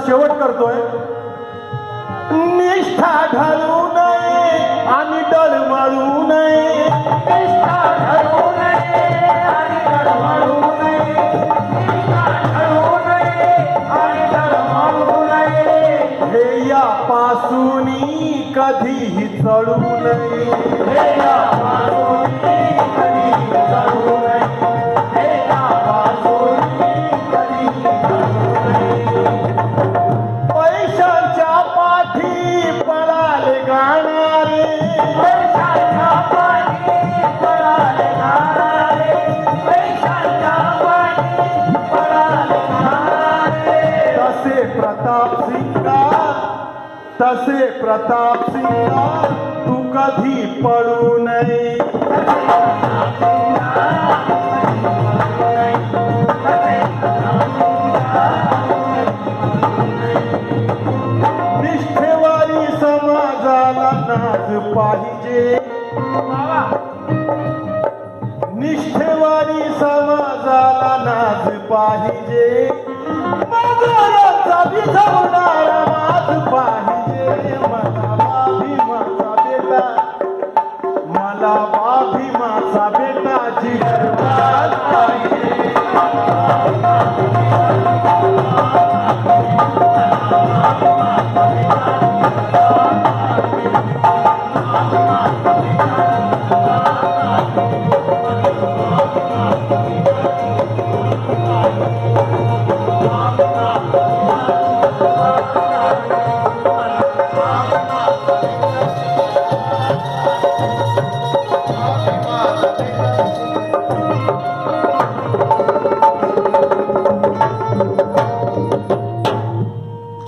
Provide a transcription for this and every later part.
शेवट करतोय. निष्ठा ढळू नये आणि डळमळू नये. निष्ठा ढळू नये आणि डळमळू नये. निष्ठा ढळू नये आणि डळमळू नये. हे यापासून कधीही चढू नये. हे यापासून कधीही चढू नये. हे यापासून कधीही चढू नये. पैशांच्या पाठी पळाले गाणारे. पैशांच्या पाठी पळाले गाणारे. पैशांच्या पाठी पळाले गाणारे. तसे प्रताप सिंगा तू कधी पडू नये. निष्ठेवारी समाजाला नाच पाहिजे. निष्ठेवारी समाजाला नाच पाहिजे. मजुरांचा भिजवणारा माज पाहिजे. मला भीमाचा बेटा जिगरबाज पाहिजे.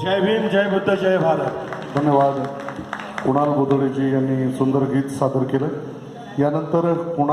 जय भीम, जय बुद्ध, जय भारत. धन्यवाद. कुणाल गोदडेजी यांनी सुंदर गीत सादर केलं. यानंतर कुणाल